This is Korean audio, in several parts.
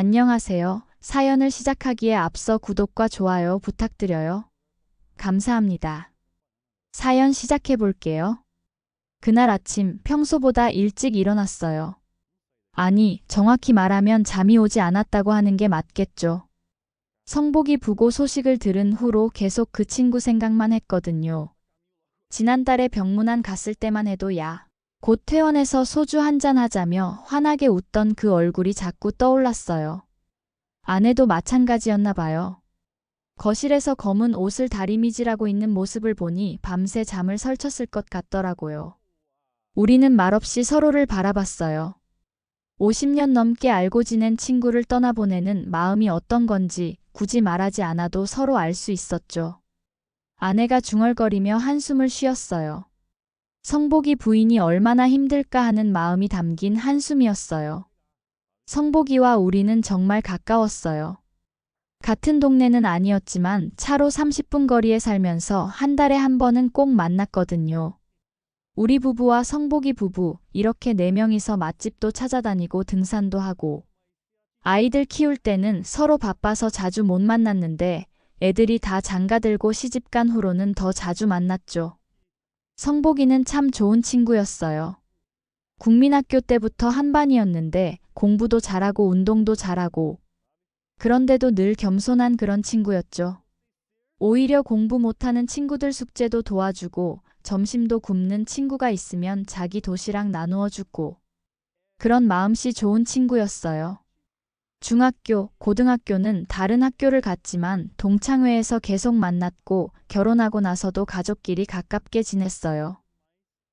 안녕하세요. 사연을 시작하기에 앞서 구독과 좋아요 부탁드려요. 감사합니다. 사연 시작해 볼게요. 그날 아침 평소보다 일찍 일어났어요. 아니, 정확히 말하면 잠이 오지 않았다고 하는 게 맞겠죠. 성복이 부고 소식을 들은 후로 계속 그 친구 생각만 했거든요. 지난달에 병문안 갔을 때만 해도 곧 퇴원해서 소주 한잔 하자며 환하게 웃던 그 얼굴이 자꾸 떠올랐어요. 아내도 마찬가지였나 봐요. 거실에서 검은 옷을 다리미질하고 있는 모습을 보니 밤새 잠을 설쳤을 것 같더라고요. 우리는 말없이 서로를 바라봤어요. 50년 넘게 알고 지낸 친구를 떠나보내는 마음이 어떤 건지 굳이 말하지 않아도 서로 알 수 있었죠. 아내가 중얼거리며 한숨을 쉬었어요. 성복이 부인이 얼마나 힘들까 하는 마음이 담긴 한숨이었어요. 성복이와 우리는 정말 가까웠어요. 같은 동네는 아니었지만 차로 30분 거리에 살면서 한 달에 한 번은 꼭 만났거든요. 우리 부부와 성복이 부부, 이렇게 4명이서 맛집도 찾아다니고 등산도 하고. 아이들 키울 때는 서로 바빠서 자주 못 만났는데 애들이 다 장가들고 시집간 후로는 더 자주 만났죠. 성복이는 참 좋은 친구였어요. 국민학교 때부터 한반이었는데 공부도 잘하고 운동도 잘하고. 그런데도 늘 겸손한 그런 친구였죠. 오히려 공부 못하는 친구들 숙제도 도와주고 점심도 굶는 친구가 있으면 자기 도시락 나누어 주고. 그런 마음씨 좋은 친구였어요. 중학교, 고등학교는 다른 학교를 갔지만 동창회에서 계속 만났고 결혼하고 나서도 가족끼리 가깝게 지냈어요.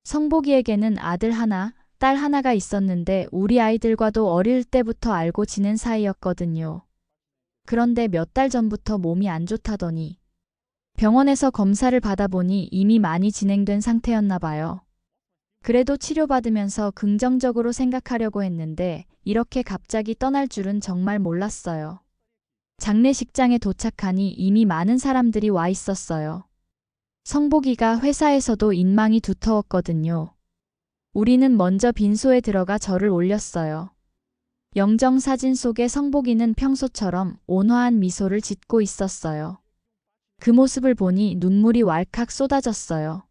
성복이에게는 아들 하나, 딸 하나가 있었는데 우리 아이들과도 어릴 때부터 알고 지낸 사이였거든요. 그런데 몇 달 전부터 몸이 안 좋다더니 병원에서 검사를 받아보니 이미 많이 진행된 상태였나 봐요. 그래도 치료받으면서 긍정적으로 생각하려고 했는데 이렇게 갑자기 떠날 줄은 정말 몰랐어요. 장례식장에 도착하니 이미 많은 사람들이 와 있었어요. 성복이가 회사에서도 인망이 두터웠거든요. 우리는 먼저 빈소에 들어가 절을 올렸어요. 영정사진 속의 성복이는 평소처럼 온화한 미소를 짓고 있었어요. 그 모습을 보니 눈물이 왈칵 쏟아졌어요.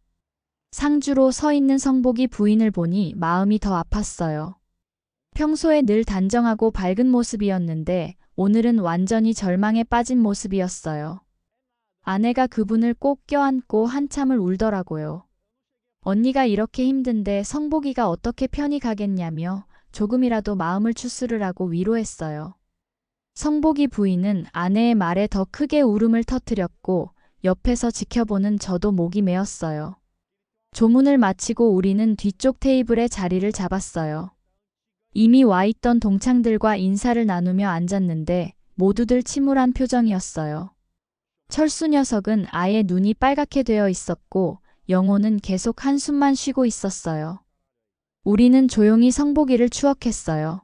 상주로 서 있는 성복이 부인을 보니 마음이 더 아팠어요. 평소에 늘 단정하고 밝은 모습이었는데 오늘은 완전히 절망에 빠진 모습이었어요. 아내가 그분을 꼭 껴안고 한참을 울더라고요. 언니가 이렇게 힘든데 성복이가 어떻게 편히 가겠냐며 조금이라도 마음을 추스르라고 위로했어요. 성복이 부인은 아내의 말에 더 크게 울음을 터뜨렸고 옆에서 지켜보는 저도 목이 메었어요. 조문을 마치고 우리는 뒤쪽 테이블에 자리를 잡았어요. 이미 와 있던 동창들과 인사를 나누며 앉았는데 모두들 침울한 표정이었어요. 철수 녀석은 아예 눈이 빨갛게 되어 있었고 영호는 계속 한숨만 쉬고 있었어요. 우리는 조용히 성복이를 추억했어요.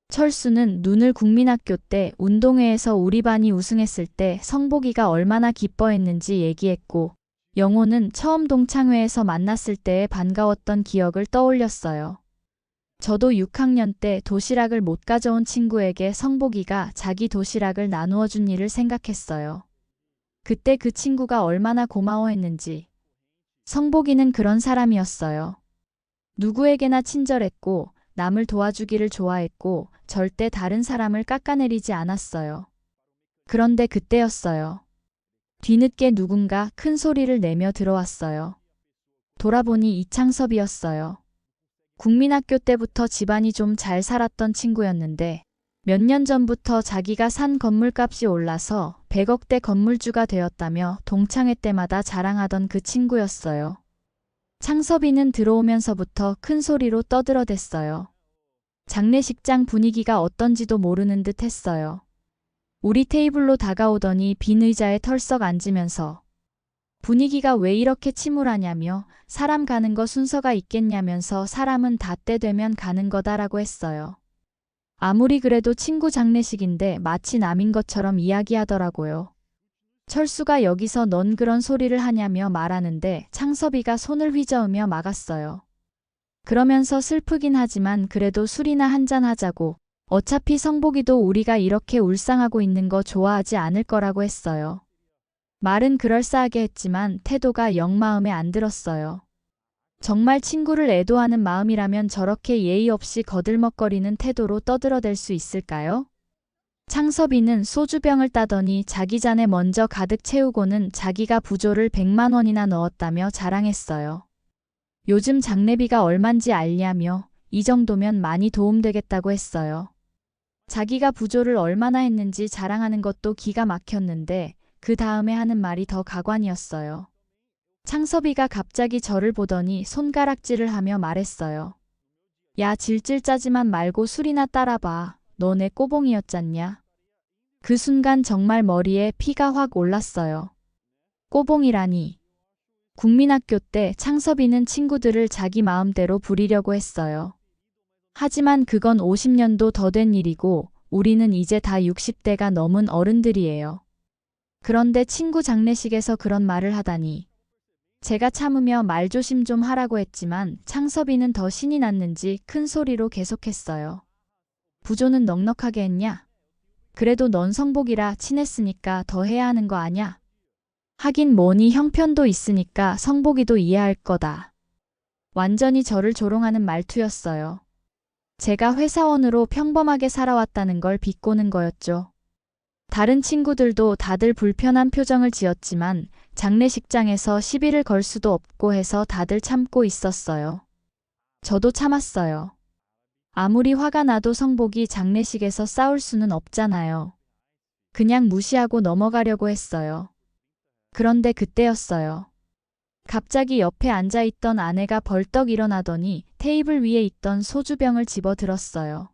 철수는 눈을 국민학교 때 운동회에서 우리 반이 우승했을 때 성복이가 얼마나 기뻐했는지 얘기했고 영호는 처음 동창회에서 만났을 때의 반가웠던 기억을 떠올렸어요. 저도 6학년 때 도시락을 못 가져온 친구에게 성복이가 자기 도시락을 나누어 준 일을 생각했어요. 그때 그 친구가 얼마나 고마워했는지. 성복이는 그런 사람이었어요. 누구에게나 친절했고 남을 도와주기를 좋아했고 절대 다른 사람을 깎아내리지 않았어요. 그런데 그때였어요. 뒤늦게 누군가 큰 소리를 내며 들어왔어요. 돌아보니 이창섭이었어요. 국민학교 때부터 집안이 좀 잘 살았던 친구였는데 몇 년 전부터 자기가 산 건물값이 올라서 100억대 건물주가 되었다며 동창회 때마다 자랑하던 그 친구였어요. 창섭이는 들어오면서부터 큰 소리로 떠들어댔어요. 장례식장 분위기가 어떤지도 모르는 듯 했어요. 우리 테이블로 다가오더니 빈 의자에 털썩 앉으면서 분위기가 왜 이렇게 침울하냐며 사람 가는 거 순서가 있겠냐면서 사람은 다 때 되면 가는 거다라고 했어요. 아무리 그래도 친구 장례식인데 마치 남인 것처럼 이야기하더라고요. 철수가 여기서 넌 그런 소리를 하냐며 말하는데 창섭이가 손을 휘저으며 막았어요. 그러면서 슬프긴 하지만 그래도 술이나 한잔 하자고 어차피 성복이도 우리가 이렇게 울상하고 있는 거 좋아하지 않을 거라고 했어요. 말은 그럴싸하게 했지만 태도가 영 마음에 안 들었어요. 정말 친구를 애도하는 마음이라면 저렇게 예의 없이 거들먹거리는 태도로 떠들어댈 수 있을까요? 창섭이는 소주병을 따더니 자기 잔에 먼저 가득 채우고는 자기가 부조를 100만 원이나 넣었다며 자랑했어요. 요즘 장례비가 얼만지 알냐며 이 정도면 많이 도움되겠다고 했어요. 자기가 부조를 얼마나 했는지 자랑하는 것도 기가 막혔는데 그 다음에 하는 말이 더 가관이었어요. 창섭이가 갑자기 저를 보더니 손가락질을 하며 말했어요. 야, 질질 짜지만 말고 술이나 따라봐. 너 내 꼬봉이었잖냐. 그 순간 정말 머리에 피가 확 올랐어요. 꼬봉이라니. 국민학교 때 창섭이는 친구들을 자기 마음대로 부리려고 했어요. 하지만 그건 50년도 더 된 일이고 우리는 이제 다 60대가 넘은 어른들이에요. 그런데 친구 장례식에서 그런 말을 하다니. 제가 참으며 말조심 좀 하라고 했지만 창섭이는 더 신이 났는지 큰 소리로 계속했어요. 부조는 넉넉하게 했냐? 그래도 넌 성복이라 친했으니까 더 해야 하는 거 아냐? 하긴 뭐니 형편도 있으니까 성복이도 이해할 거다. 완전히 저를 조롱하는 말투였어요. 제가 회사원으로 평범하게 살아왔다는 걸 비꼬는 거였죠. 다른 친구들도 다들 불편한 표정을 지었지만 장례식장에서 시비를 걸 수도 없고 해서 다들 참고 있었어요. 저도 참았어요. 아무리 화가 나도 성복이 장례식에서 싸울 수는 없잖아요. 그냥 무시하고 넘어가려고 했어요. 그런데 그때였어요. 갑자기 옆에 앉아있던 아내가 벌떡 일어나더니 테이블 위에 있던 소주병을 집어들었어요.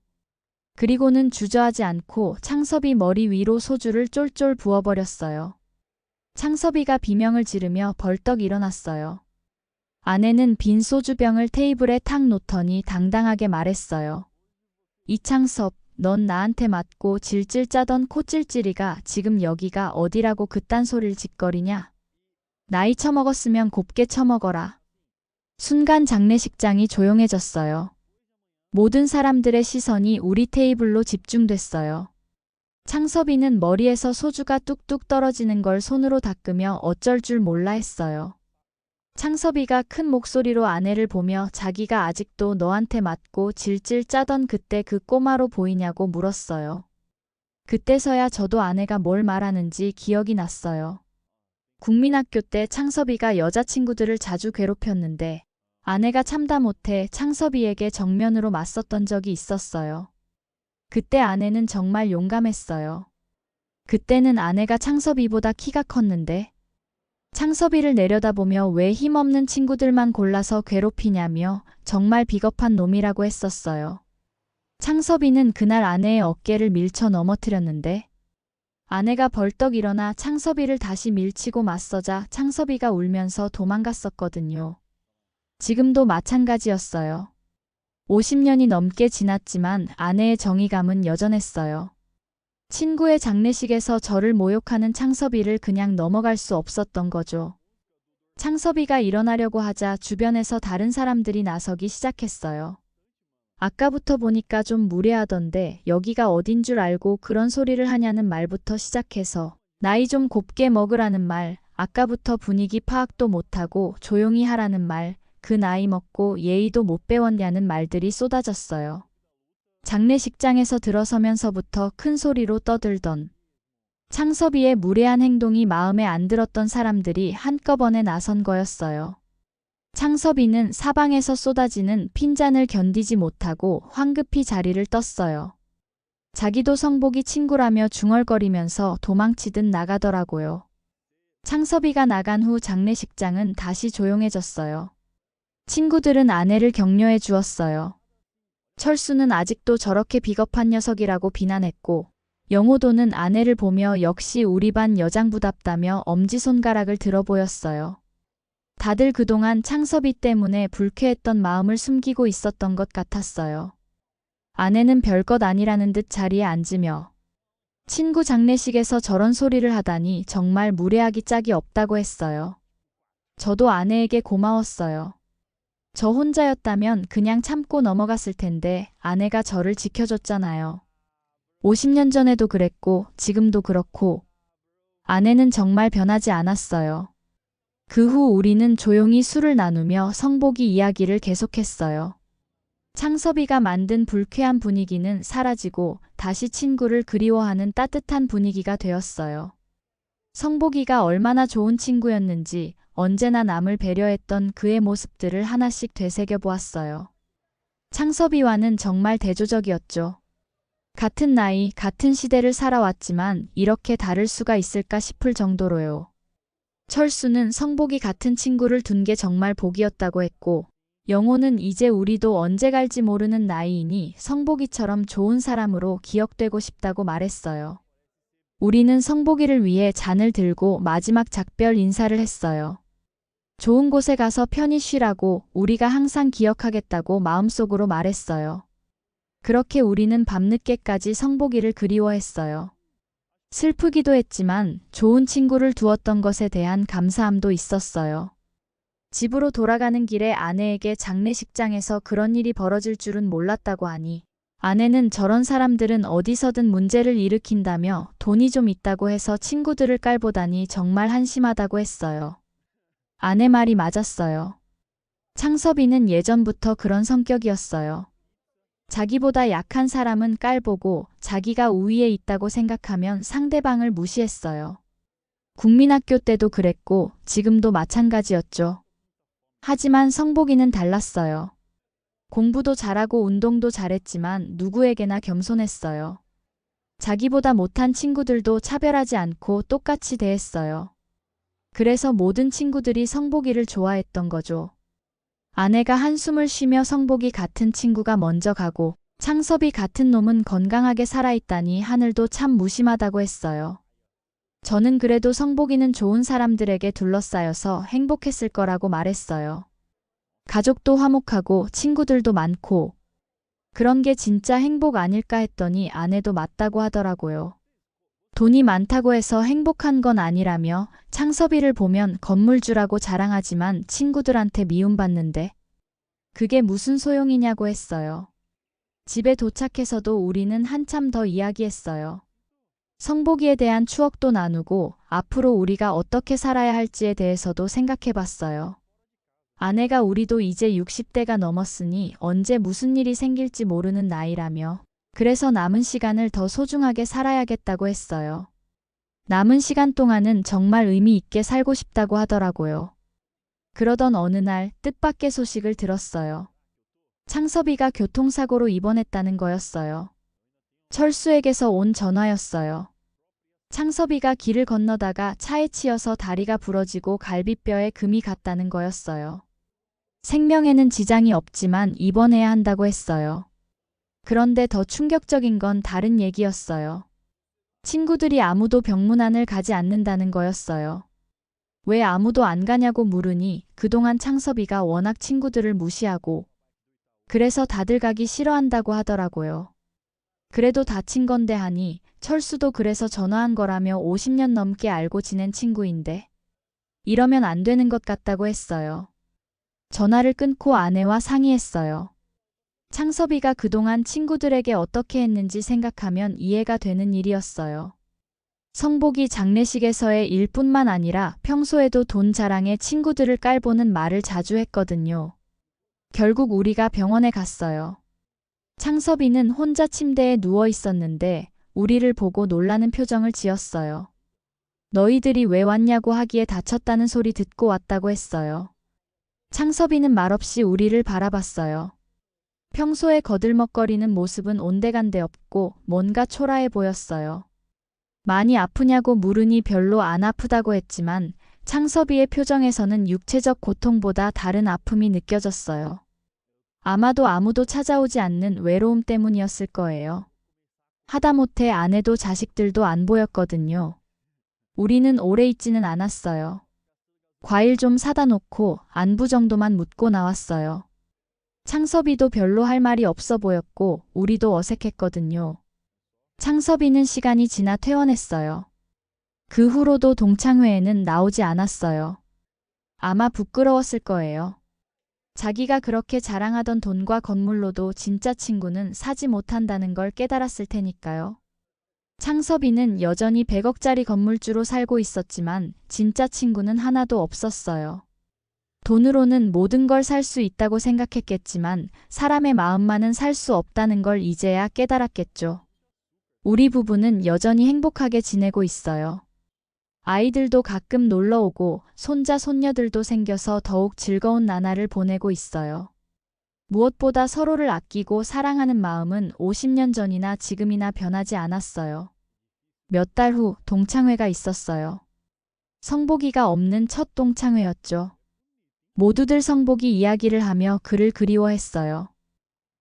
그리고는 주저하지 않고 창섭이 머리 위로 소주를 쫄쫄 부어버렸어요. 창섭이가 비명을 지르며 벌떡 일어났어요. 아내는 빈 소주병을 테이블에 탁 놓더니 당당하게 말했어요. 이창섭, 넌 나한테 맞고 질질 짜던 코찔찔이가 지금 여기가 어디라고 그딴 소리를 짓거리냐? 나이 처먹었으면 곱게 처먹어라. 순간 장례식장이 조용해졌어요. 모든 사람들의 시선이 우리 테이블로 집중됐어요. 창섭이는 머리에서 소주가 뚝뚝 떨어지는 걸 손으로 닦으며 어쩔 줄 몰라 했어요. 창섭이가 큰 목소리로 아내를 보며 자기가 아직도 너한테 맞고 질질 짜던 그때 그 꼬마로 보이냐고 물었어요. 그때서야 저도 아내가 뭘 말하는지 기억이 났어요. 국민학교 때 창섭이가 여자친구들을 자주 괴롭혔는데 아내가 참다 못해 창섭이에게 정면으로 맞섰던 적이 있었어요. 그때 아내는 정말 용감했어요. 그때는 아내가 창섭이보다 키가 컸는데 창섭이를 내려다보며 왜 힘없는 친구들만 골라서 괴롭히냐며 정말 비겁한 놈이라고 했었어요. 창섭이는 그날 아내의 어깨를 밀쳐 넘어뜨렸는데 아내가 벌떡 일어나 창섭이를 다시 밀치고 맞서자 창섭이가 울면서 도망갔었거든요. 지금도 마찬가지였어요. 50년이 넘게 지났지만 아내의 정의감은 여전했어요. 친구의 장례식에서 저를 모욕하는 창섭이를 그냥 넘어갈 수 없었던 거죠. 창섭이가 일어나려고 하자 주변에서 다른 사람들이 나서기 시작했어요. 아까부터 보니까 좀 무례하던데 여기가 어딘 줄 알고 그런 소리를 하냐는 말부터 시작해서 나이 좀 곱게 먹으라는 말, 아까부터 분위기 파악도 못하고 조용히 하라는 말, 그 나이 먹고 예의도 못 배웠냐는 말들이 쏟아졌어요. 장례식장에서 들어서면서부터 큰 소리로 떠들던 창섭이의 무례한 행동이 마음에 안 들었던 사람들이 한꺼번에 나선 거였어요. 창섭이는 사방에서 쏟아지는 핀잔을 견디지 못하고 황급히 자리를 떴어요. 자기도 성복이 친구라며 중얼거리면서 도망치듯 나가더라고요. 창섭이가 나간 후 장례식장은 다시 조용해졌어요. 친구들은 아내를 격려해 주었어요. 철수는 아직도 저렇게 비겁한 녀석이라고 비난했고 영호도는 아내를 보며 역시 우리 반 여장부답다며 엄지손가락을 들어 보였어요. 다들 그동안 창섭이 때문에 불쾌했던 마음을 숨기고 있었던 것 같았어요. 아내는 별것 아니라는 듯 자리에 앉으며 친구 장례식에서 저런 소리를 하다니 정말 무례하기 짝이 없다고 했어요. 저도 아내에게 고마웠어요. 저 혼자였다면 그냥 참고 넘어갔을 텐데 아내가 저를 지켜줬잖아요. 50년 전에도 그랬고 지금도 그렇고 아내는 정말 변하지 않았어요. 그 후 우리는 조용히 술을 나누며 성복이 이야기를 계속했어요. 창섭이가 만든 불쾌한 분위기는 사라지고 다시 친구를 그리워하는 따뜻한 분위기가 되었어요. 성복이가 얼마나 좋은 친구였는지 언제나 남을 배려했던 그의 모습들을 하나씩 되새겨 보았어요. 창섭이와는 정말 대조적이었죠. 같은 나이, 같은 시대를 살아왔지만 이렇게 다를 수가 있을까 싶을 정도로요. 철수는 성복이 같은 친구를 둔 게 정말 복이었다고 했고, 영호는 이제 우리도 언제 갈지 모르는 나이이니 성복이처럼 좋은 사람으로 기억되고 싶다고 말했어요. 우리는 성복이를 위해 잔을 들고 마지막 작별 인사를 했어요. 좋은 곳에 가서 편히 쉬라고 우리가 항상 기억하겠다고 마음속으로 말했어요. 그렇게 우리는 밤늦게까지 성복이를 그리워했어요. 슬프기도 했지만 좋은 친구를 두었던 것에 대한 감사함도 있었어요. 집으로 돌아가는 길에 아내에게 장례식장에서 그런 일이 벌어질 줄은 몰랐다고 하니 아내는 저런 사람들은 어디서든 문제를 일으킨다며 돈이 좀 있다고 해서 친구들을 깔보다니 정말 한심하다고 했어요. 아내 말이 맞았어요. 창섭이는 예전부터 그런 성격이었어요. 자기보다 약한 사람은 깔보고 자기가 우위에 있다고 생각하면 상대방을 무시했어요. 국민학교 때도 그랬고 지금도 마찬가지였죠. 하지만 성복이는 달랐어요. 공부도 잘하고 운동도 잘했지만 누구에게나 겸손했어요. 자기보다 못한 친구들도 차별하지 않고 똑같이 대했어요. 그래서 모든 친구들이 성복이를 좋아했던 거죠. 아내가 한숨을 쉬며 성복이 같은 친구가 먼저 가고 창섭이 같은 놈은 건강하게 살아있다니 하늘도 참 무심하다고 했어요. 저는 그래도 성복이는 좋은 사람들에게 둘러싸여서 행복했을 거라고 말했어요. 가족도 화목하고 친구들도 많고 그런 게 진짜 행복 아닐까 했더니 아내도 맞다고 하더라고요. 돈이 많다고 해서 행복한 건 아니라며 창섭이를 보면 건물주라고 자랑하지만 친구들한테 미움받는데 그게 무슨 소용이냐고 했어요. 집에 도착해서도 우리는 한참 더 이야기했어요. 성복이에 대한 추억도 나누고 앞으로 우리가 어떻게 살아야 할지에 대해서도 생각해봤어요. 아내가 우리도 이제 60대가 넘었으니 언제 무슨 일이 생길지 모르는 나이라며 그래서 남은 시간을 더 소중하게 살아야겠다고 했어요. 남은 시간 동안은 정말 의미 있게 살고 싶다고 하더라고요. 그러던 어느 날 뜻밖의 소식을 들었어요. 창섭이가 교통사고로 입원했다는 거였어요. 철수에게서 온 전화였어요. 창섭이가 길을 건너다가 차에 치여서 다리가 부러지고 갈비뼈에 금이 갔다는 거였어요. 생명에는 지장이 없지만 입원해야 한다고 했어요. 그런데 더 충격적인 건 다른 얘기였어요. 친구들이 아무도 병문안을 가지 않는다는 거였어요. 왜 아무도 안 가냐고 물으니 그동안 창섭이가 워낙 친구들을 무시하고 그래서 다들 가기 싫어한다고 하더라고요. 그래도 다친 건데 하니 철수도 그래서 전화한 거라며 50년 넘게 알고 지낸 친구인데 이러면 안 되는 것 같다고 했어요. 전화를 끊고 아내와 상의했어요. 창섭이가 그동안 친구들에게 어떻게 했는지 생각하면 이해가 되는 일이었어요. 성복이 장례식에서의 일뿐만 아니라 평소에도 돈 자랑에 친구들을 깔보는 말을 자주 했거든요. 결국 우리가 병원에 갔어요. 창섭이는 혼자 침대에 누워 있었는데 우리를 보고 놀라는 표정을 지었어요. 너희들이 왜 왔냐고 하기에 다쳤다는 소리 듣고 왔다고 했어요. 창섭이는 말없이 우리를 바라봤어요. 평소에 거들먹거리는 모습은 온데간데 없고 뭔가 초라해 보였어요. 많이 아프냐고 물으니 별로 안 아프다고 했지만 창섭이의 표정에서는 육체적 고통보다 다른 아픔이 느껴졌어요. 아마도 아무도 찾아오지 않는 외로움 때문이었을 거예요. 하다못해 아내도 자식들도 안 보였거든요. 우리는 오래 있지는 않았어요. 과일 좀 사다 놓고 안부 정도만 묻고 나왔어요. 창섭이도 별로 할 말이 없어 보였고 우리도 어색했거든요. 창섭이는 시간이 지나 퇴원했어요. 그 후로도 동창회에는 나오지 않았어요. 아마 부끄러웠을 거예요. 자기가 그렇게 자랑하던 돈과 건물로도 진짜 친구는 사지 못한다는 걸 깨달았을 테니까요. 창섭이는 여전히 100억짜리 건물주로 살고 있었지만 진짜 친구는 하나도 없었어요. 돈으로는 모든 걸 살 수 있다고 생각했겠지만 사람의 마음만은 살 수 없다는 걸 이제야 깨달았겠죠. 우리 부부는 여전히 행복하게 지내고 있어요. 아이들도 가끔 놀러 오고 손자 손녀들도 생겨서 더욱 즐거운 나날을 보내고 있어요. 무엇보다 서로를 아끼고 사랑하는 마음은 50년 전이나 지금이나 변하지 않았어요. 몇 달 후 동창회가 있었어요. 성복이가 없는 첫 동창회였죠. 모두들 성복이 이야기를 하며 그를 그리워했어요.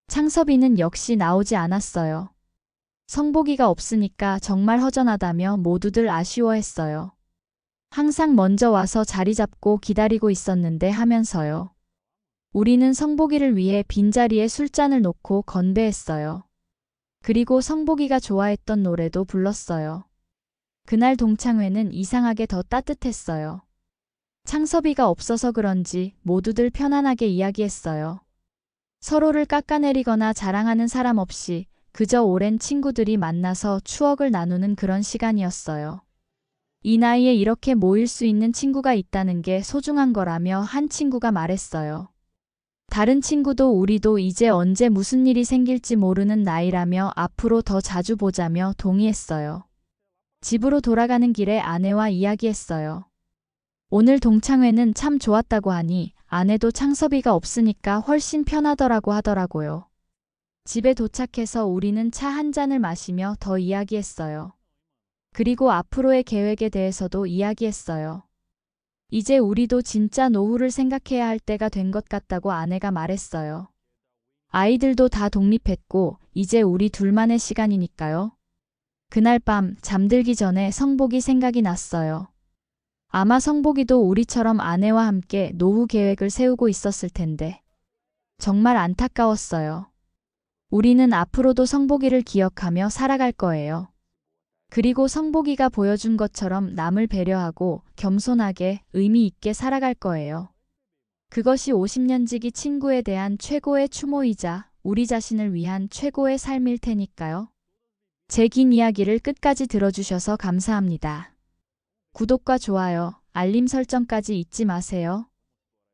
창섭이는 역시 나오지 않았어요. 성복이가 없으니까 정말 허전하다며 모두들 아쉬워했어요. 항상 먼저 와서 자리 잡고 기다리고 있었는데 하면서요. 우리는 성복이를 위해 빈자리에 술잔을 놓고 건배했어요. 그리고 성복이가 좋아했던 노래도 불렀어요. 그날 동창회는 이상하게 더 따뜻했어요. 창섭이가 없어서 그런지 모두들 편안하게 이야기했어요. 서로를 깎아내리거나 자랑하는 사람 없이 그저 오랜 친구들이 만나서 추억을 나누는 그런 시간이었어요. 이 나이에 이렇게 모일 수 있는 친구가 있다는 게 소중한 거라며 한 친구가 말했어요. 다른 친구도 우리도 이제 언제 무슨 일이 생길지 모르는 나이라며 앞으로 더 자주 보자며 동의했어요. 집으로 돌아가는 길에 아내와 이야기했어요. 오늘 동창회는 참 좋았다고 하니 아내도 창섭이가 없으니까 훨씬 편하더라고 하더라고요. 집에 도착해서 우리는 차 한 잔을 마시며 더 이야기했어요. 그리고 앞으로의 계획에 대해서도 이야기했어요. 이제 우리도 진짜 노후를 생각해야 할 때가 된 것 같다고 아내가 말했어요. 아이들도 다 독립했고 이제 우리 둘만의 시간이니까요. 그날 밤 잠들기 전에 성복이 생각이 났어요. 아마 성복이도 우리처럼 아내와 함께 노후 계획을 세우고 있었을 텐데. 정말 안타까웠어요. 우리는 앞으로도 성복이를 기억하며 살아갈 거예요. 그리고 성복이가 보여준 것처럼 남을 배려하고 겸손하게 의미 있게 살아갈 거예요. 그것이 50년지기 친구에 대한 최고의 추모이자 우리 자신을 위한 최고의 삶일 테니까요. 제 긴 이야기를 끝까지 들어주셔서 감사합니다. 구독과 좋아요, 알림 설정까지 잊지 마세요.